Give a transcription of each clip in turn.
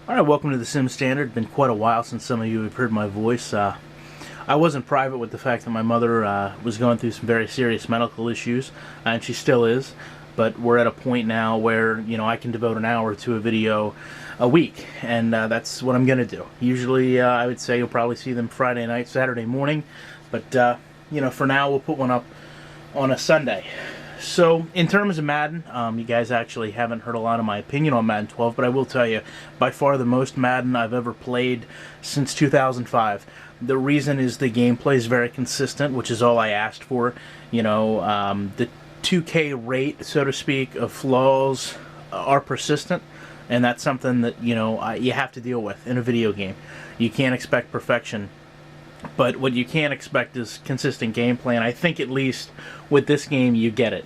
Alright, welcome to the Sim Standard. Been quite a while since some of you have heard my voice. I wasn't private with the fact that my mother was going through some very serious medical issues, and she still is, but we're at a point now where, I can devote an hour to a video a week, and that's what I'm going to do. Usually, I would say you'll probably see them Friday night, Saturday morning, but, for now, we'll put one up on a Sunday. So, in terms of Madden, you guys actually haven't heard a lot of my opinion on Madden 12, but I will tell you, by far the most Madden I've ever played since 2005. The reason is the gameplay is very consistent, which is all I asked for. The 2K rate, so to speak, of flaws are persistent, and that's something that, you have to deal with in a video game. You can't expect perfection. But what you can expect is consistent gameplay, and I think at least with this game you get it.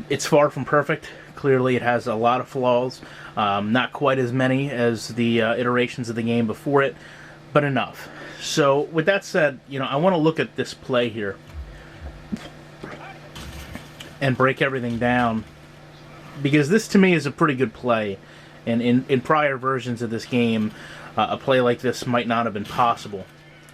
It's far from perfect. Clearly it has a lot of flaws, not quite as many as the iterations of the game before it, but enough. So with that said, I want to look at this play here and break everything down, because this to me is a pretty good play, and in prior versions of this game a play like this might not have been possible.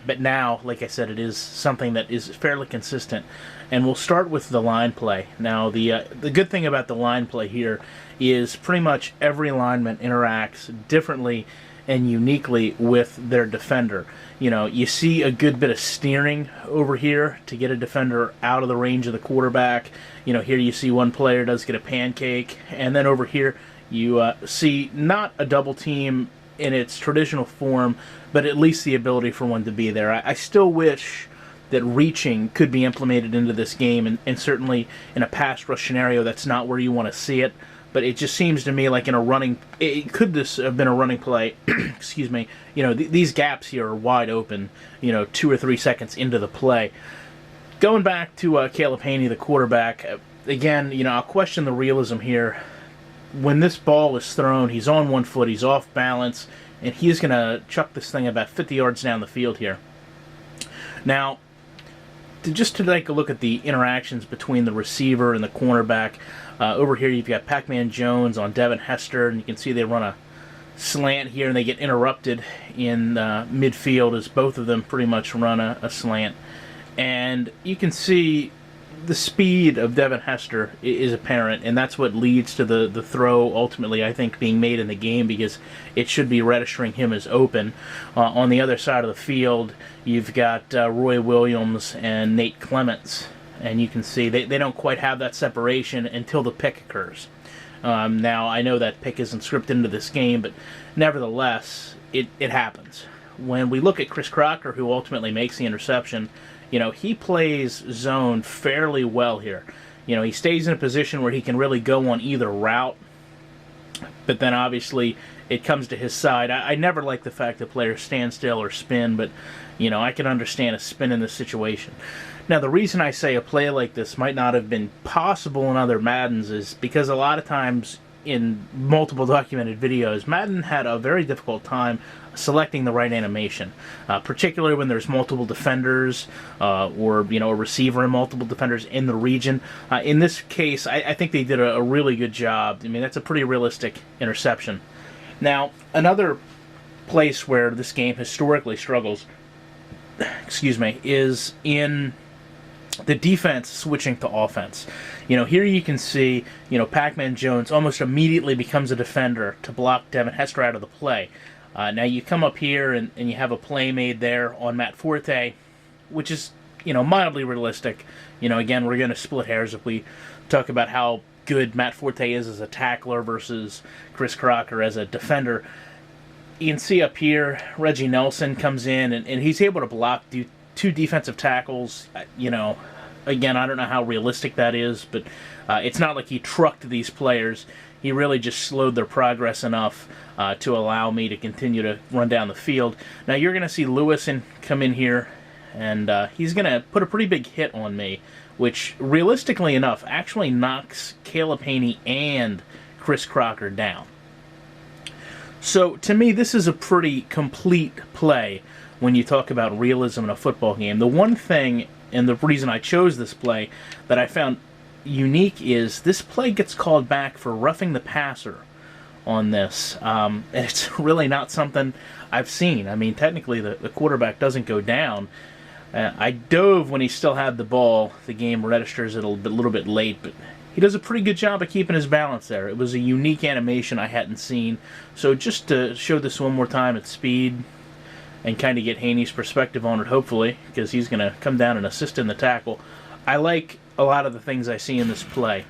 But now, like I said, it is something that is fairly consistent. And we'll start with the line play. Now, the good thing about the line play here is pretty much every lineman interacts differently and uniquely with their defender. You see a good bit of steering over here to get a defender out of the range of the quarterback. Here you see one player does get a pancake. And then over here you see not a double team in its traditional form, but at least the ability for one to be there. I still wish that reaching could be implemented into this game, and certainly in a pass rush scenario that's not where you want to see it, but it just seems to me like in a running, this have been a running play, excuse me, these gaps here are wide open, 2 or 3 seconds into the play. Going back to Caleb Haney, the quarterback, again, I'll question the realism here. When this ball is thrown, he's on one foot, he's off balance, and he's going to chuck this thing about 50 yards down the field here. Now, just to take a look at the interactions between the receiver and the cornerback, over here you've got Pac-Man Jones on Devin Hester, and you can see they run a slant here, and they get interrupted in midfield as both of them pretty much run a slant. And you can see the speed of Devin Hester is apparent, and that's what leads to the throw ultimately, I think, being made in the game, because it should be registering him as open. On the other side of the field, you've got Roy Williams and Nate Clements, and you can see they don't quite have that separation until the pick occurs. Now, I know that pick isn't scripted into this game, but nevertheless, it happens. When we look at Chris Crocker, who ultimately makes the interception, he plays zone fairly well here. He stays in a position where he can really go on either route, but then obviously it comes to his side. I never like the fact that players stand still or spin, but, I can understand a spin in this situation. Now, the reason I say a play like this might not have been possible in other Maddens is because a lot of times in multiple documented videos, Madden had a very difficult time selecting the right animation, particularly when there's multiple defenders or a receiver and multiple defenders in the region. In this case, I think they did a really good job. I mean, that's a pretty realistic interception. Now, another place where this game historically struggles, excuse me, is in the defense switching to offense. Here you can see, Pac-Man Jones almost immediately becomes a defender to block Devin Hester out of the play. Now you come up here and you have a play made there on Matt Forte, which is, mildly realistic. Again, we're going to split hairs if we talk about how good Matt Forte is as a tackler versus Chris Crocker as a defender. You can see up here, Reggie Nelson comes in, and he's able to block two defensive tackles. Again, I don't know how realistic that is, but it's not like he trucked these players. He really just slowed their progress enough to allow me to continue to run down the field. Now you're going to see Lewis come in here, and he's going to put a pretty big hit on me, which realistically enough actually knocks Caleb Haney and Chris Crocker down. So to me, this is a pretty complete play when you talk about realism in a football game. The one thing, and the reason I chose this play, that I found unique is this play gets called back for roughing the passer on this. And it's really not something I've seen. I mean, technically the quarterback doesn't go down. I dove when he still had the ball. The game registers it a little bit late, but he does a pretty good job of keeping his balance there. It was a unique animation I hadn't seen. So just to show this one more time at speed and kind of get Haney's perspective on it, hopefully, because he's going to come down and assist in the tackle. I like a lot of the things I see in this play.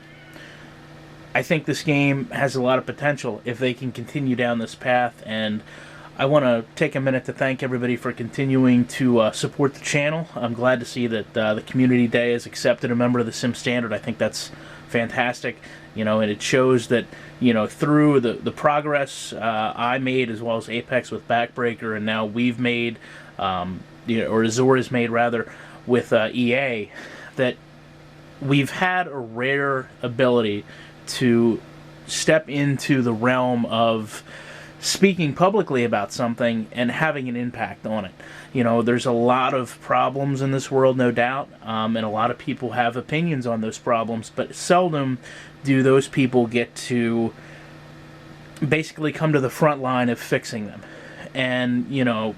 I think this game has a lot of potential if they can continue down this path, and I want to take a minute to thank everybody for continuing to support the channel. I'm glad to see that the Community Day has accepted a member of the Sim Standard. I think that's fantastic, and it shows that, through the progress I made, as well as Apex with Backbreaker, and now we've made, or Azor has made, rather, with EA, that we've had a rare ability to step into the realm of speaking publicly about something and having an impact on it. There's a lot of problems in this world, no doubt, and a lot of people have opinions on those problems, but seldom do those people get to basically come to the front line of fixing them. And,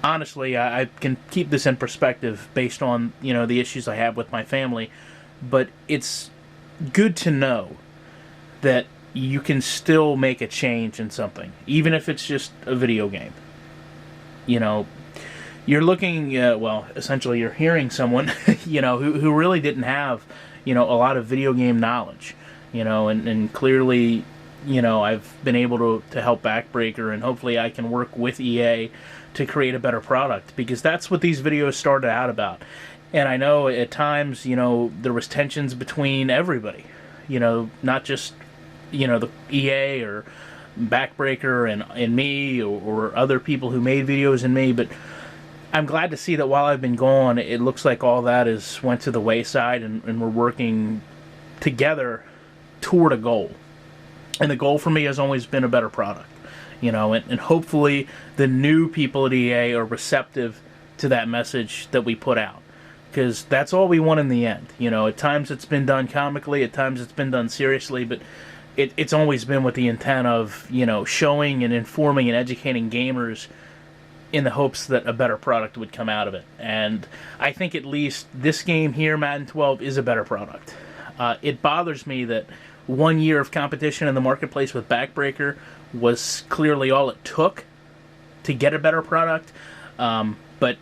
honestly, I can keep this in perspective based on, the issues I have with my family, but it's good to know that you can still make a change in something, even if it's just a video game. You're looking, essentially you're hearing someone, who really didn't have, a lot of video game knowledge, and clearly, I've been able to help Backbreaker, and hopefully I can work with EA to create a better product, because that's what these videos started out about. And I know at times, there was tensions between everybody, not just, the EA or Backbreaker and me, or other people who made videos and me, but I'm glad to see that while I've been gone, it looks like all that went to the wayside, and we're working together toward a goal. And the goal for me has always been a better product, and hopefully the new people at EA are receptive to that message that we put out, because that's all we want in the end. At times it's been done comically, at times it's been done seriously, but it's always been with the intent of, showing and informing and educating gamers in the hopes that a better product would come out of it. And I think at least this game here, Madden 12, is a better product. It bothers me that 1 year of competition in the marketplace with Backbreaker was clearly all it took to get a better product. But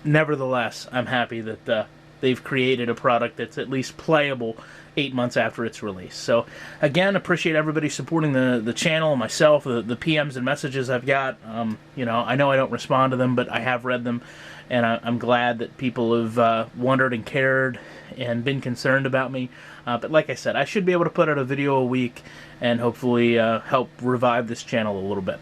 nevertheless, I'm happy that they've created a product that's at least playable 8 months after its release. So again, appreciate everybody supporting the channel, myself, the PMs and messages I've got. I know I don't respond to them, but I have read them, and I'm glad that people have wondered and cared and been concerned about me. But like I said, I should be able to put out a video a week and hopefully help revive this channel a little bit.